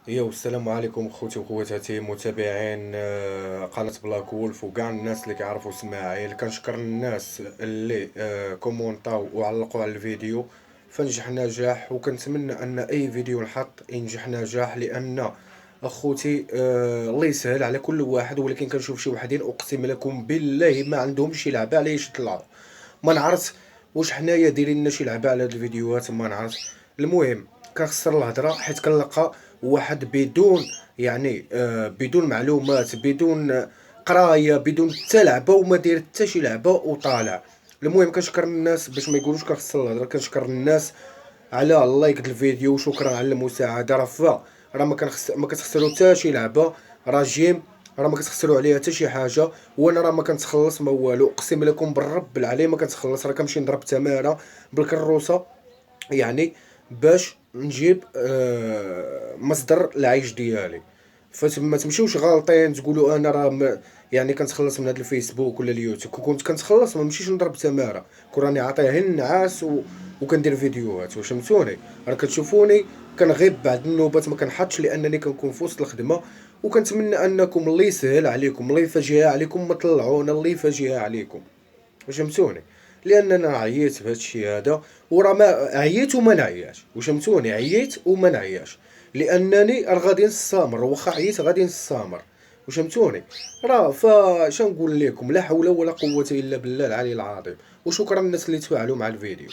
السلام عليكم خوتي وخواتاتي متابعين قناة بلاك وولف وكاع الناس اللي كيعرفوا اسماعيل. كنشكر الناس اللي كومونطاو وعلقوا على الفيديو فنجح نجاح، وكنتمنى ان اي فيديو نحط ينجح نجاح، لان اخوتي الله يسهل على كل واحد. ولكن كنشوف شي وحدين اقسم لكم بالله ما عندهمش شي لعبه علاش يطلعوا. ما نعرف واش حنايا دايرين لنا شي لعبه على هاد الفيديوهات، ما نعرف. المهم كنخسر الهضره حيت كنلقى واحد بدون بدون معلومات، بدون قرايه، بدون حتى لعبه، وما داير حتى شي لعبه وطالع. المهم كنشكر الناس باش ما يقولوش كنخسر الهضره، كنشكر الناس على اللايك د الفيديو، وشكرا على المساعده. راه ما كتخسروا حتى شي لعبه، راه جيم، راه ما كتخسروا عليها حتى شي حاجه. وانا راه ما كنتخلص ما والو، اقسم لكم بالرب العلي ما كنتخلص. راه كنمشي نضرب تماره بالكروسه يعني باش نجيب مصدر العيش ديالي. فما تمشيوش غالطين تقولوا انا راه كنتخلص من هذا الفيسبوك ولا اليوتيوب. كنت كنتخلص ما نمشيش نضرب تماره، كون راني عاطيه النعاس وكندير فيديوهات. وشمتوني راه كتشوفوني كنغيب بعد النوبات ما كنحطش، لانني كنكون في وسط الخدمه. وكنتمنى انكم الله يسهل عليكم، الله يفجيها عليكم، ما طلعونا الله يفجيها عليكم. فهمتوني؟ لان انا عييت في هذا الشيء هذا، وراه ما عييت وما نعياش. وفهمتوني؟ عييت وما نعياش، لانني راه غادي نستمر، واخا عييت غادي نستمر. وفهمتوني؟ راه فاش نقول لكم، لا حول ولا قوه الا بالله العلي العظيم. وشكرا للناس اللي تفاعلوا مع الفيديو.